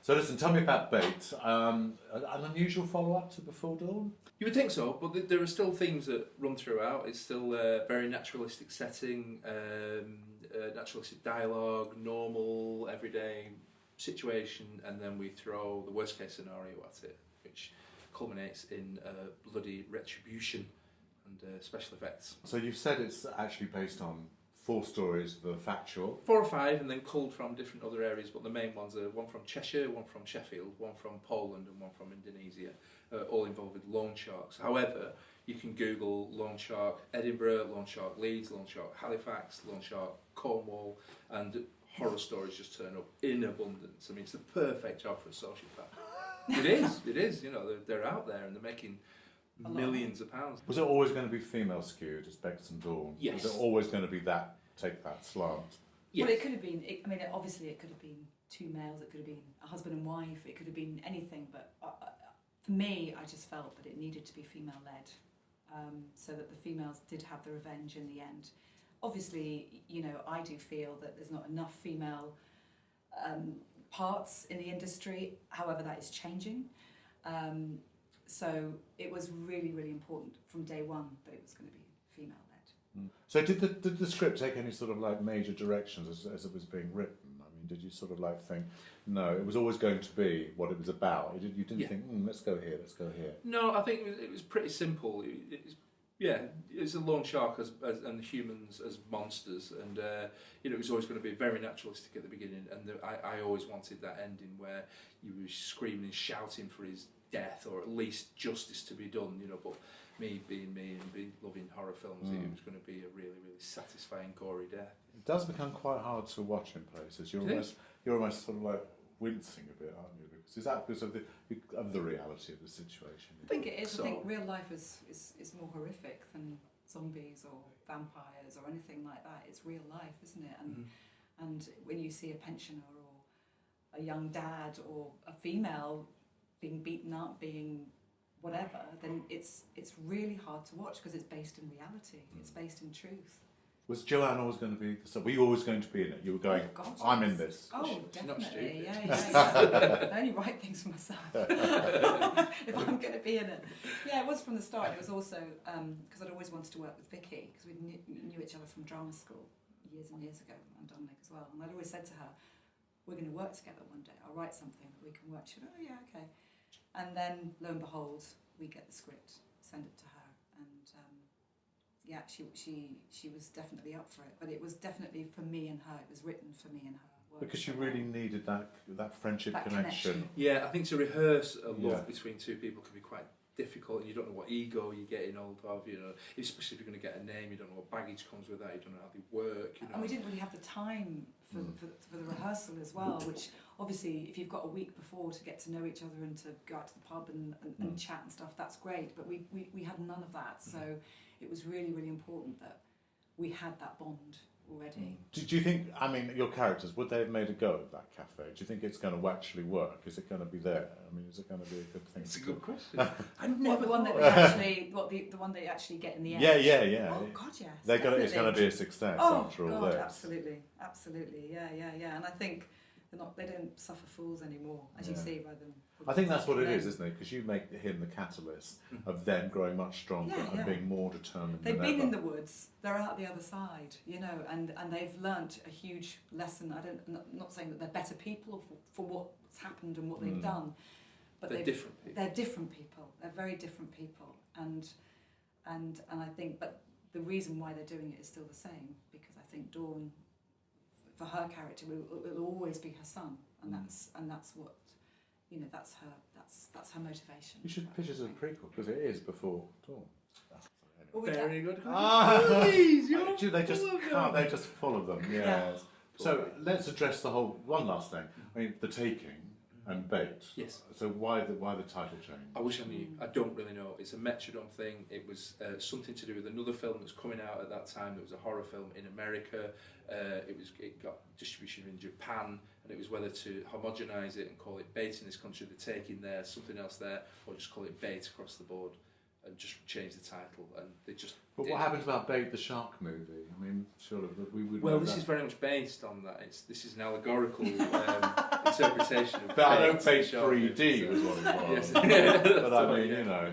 So listen, tell me about Bait. An unusual follow-up to Before Dawn? You would think so, but there are still themes that run throughout. It's still a very naturalistic setting, naturalistic dialogue, normal, everyday situation, and then we throw the worst case scenario at it, which culminates in bloody retribution and special effects. So you've said it's actually based on 4 stories that are factual. 4 or 5, and then culled from different other areas, but the main ones are one from Cheshire, one from Sheffield, one from Poland, and one from Indonesia, all involved with loan sharks. However, you can Google loan shark Edinburgh, loan shark Leeds, loan shark Halifax, loan shark Cornwall, and horror stories just turn up in abundance. I mean, it's the perfect job for a sociopath. It is. You know, they're out there and they're making millions of pounds. Was it always going to be female skewed as Bait and Dawn? Yes. Was it always going to be that, take that slant? Yes. Well, it could have been, obviously it could have been 2 males, it could have been a husband and wife, it could have been anything, but for me, I just felt that it needed to be female-led, so that the females did have the revenge in the end. Obviously, you know, I do feel that there's not enough female parts in the industry, however that is changing. So it was really, really important from day one that it was going to be female-led. So did the script take any sort of like major directions as it was being written? I mean, did you sort of like think, no, it was always going to be what it was about? You didn't think, let's go here, let's go here. No, I think it was pretty simple. It's a loan shark and humans as monsters, and you know, it was always going to be very naturalistic at the beginning. And I always wanted that ending where you were screaming and shouting for his death, or at least justice to be done. You know, but me being me and loving horror films, it was going to be a really, really satisfying, gory death. It does become quite hard to watch in places. You're almost sort of like wincing a bit, aren't you? Because is that because of the reality of the situation? I think it is. So, I think real life is more horrific than zombies or vampires or anything like that. It's real life, isn't it? And and when you see a pensioner or a young dad or a female being beaten up, being whatever, then it's really hard to watch because it's based in reality. It's based in truth. Was Joanne always going to be? So were you always going to be in it? You were going. Oh, God, I'm yes. in this. Oh, She's not definitely. stupid. Yeah. I only write things for myself if I'm going to be in it. Yeah, it was from the start. It was also because I'd always wanted to work with Vicky because we knew each other from drama school years and years ago, and Dominic as well. And I'd always said to her, "We're going to work together one day. I'll write something that we can work." She went, "Oh yeah, okay." And then lo and behold, we get the script, send it to her, and yeah, she was definitely up for it. But it was definitely for me and her. It was written for me and her. Because you really needed that friendship That connection. Yeah, I think to rehearse a love between two people can be quite difficult, and you don't know what ego you're getting hold of, you know, especially if you're going to get a name, you don't know what baggage comes with that, you don't know how they work, you know. And we didn't really have the time for the rehearsal as well, which obviously if you've got a week before to get to know each other and to go out to the pub and chat and stuff, that's great, but we had none of that, so it was really, really important that we had that bond already. Do you think, I mean, your characters, would they have made a go of that cafe? Do you think it's going to actually work? Is it going to be there? I mean, is it going to be a good thing? It's a good question. I What, never the one that thought we of that. actually, the one that you actually get in the end. Yeah. Oh God, yes. It's going to definitely. be a success Oh after all God, this. absolutely, yeah. And I think they don't suffer fools anymore, as you see by them. I think that's what it is, isn't it? Because you make him the catalyst of them growing much stronger and being more determined They've than been ever. in the woods. They're out the other side, you know, and they've learnt a huge lesson. I'm not saying that they're better people for what's happened and what they've done, but They're different people. They're different people. They're very different people, and I think, but the reason why they're doing it is still the same, because I think Dawn, for her character, will always be her son, and that's what, you know, that's her motivation. You should pitch it as a prequel, because it is before Dawn. Very good. They're just full of them. Yeah. So let's address one last thing. I mean, The Taking and Bait. Yes. So why the title change? I wish I knew. I don't really know. It's a Metrodome thing. It was something to do with another film that was coming out at that time. It was a horror film in America. It got distribution in Japan, and it was whether to homogenise it and call it Bait in this country, The Taking there, something else there, or just call it Bait across the board. and just change the title, and they just. But what happens about Bait the Shark movie? I mean, surely we would. Well, know this that. is very much based on that. This is an allegorical interpretation of. But I don't Bait pay the Shark 3D movie, was what it was. Yes. But I mean, you know,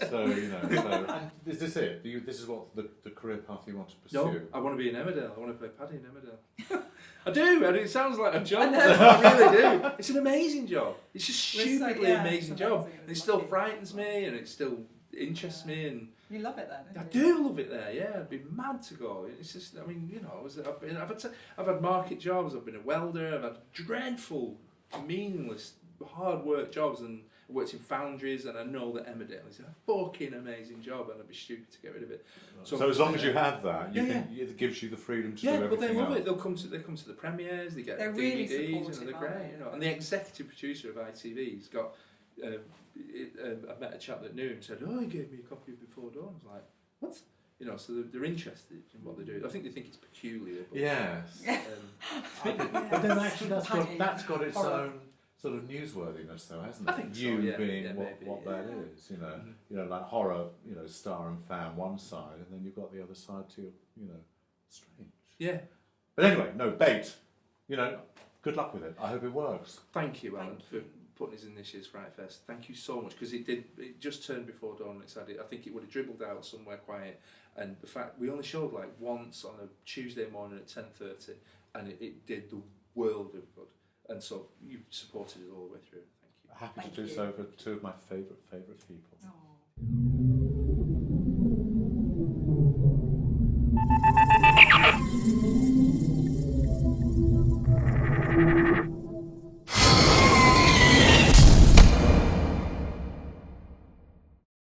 so and is this it? This is what the career path you want to pursue? No, I want to be in Emmerdale. I want to play Paddy in Emmerdale. I do. It sounds like a job. I really do. It's an amazing job. It's just stupidly amazing job. And it still frightens me, and it still interests me, and you love it then. I do love it there. Yeah, I'd be mad to go. It's just, I mean, you know, I've had market jobs. I've been a welder. I've had dreadful, meaningless, hard work jobs, and I worked in foundries, and I know that Emmerdale is a fucking amazing job, and I'd be stupid to get rid of it. So as long as you have that, it gives you the freedom to do everything but they love else. it. They come to the premieres. They get They're DVDs, really and they're supportive, great. aren't they? You know, and the executive producer of ITV's got. I met a chap that knew him. Said, "Oh, he gave me a copy of Before Dawn." I was like, "What?" You know, so they're interested in what they do. I think they think it's peculiar. But, Yes. But then actually, that's got its own sort of newsworthiness, though, hasn't it? I think so, you yeah. being Yeah, what maybe, that is, you know, you know, like horror, you know, star and fan one side, and then you've got the other side to your, you know, strange. Yeah. But anyway, no, Bait. You know, good luck with it. I hope it works. Thank you, Alan, for putting us in this year's FrightFest. Thank you so much, because it just turned Before Dawn, and I think it would have dribbled out somewhere quiet, and the fact we only showed like once on a Tuesday morning at 10:30, and it did the world of good, and so you've supported it all the way through. Thank you. Happy to do so for two of my favourite people. Aww.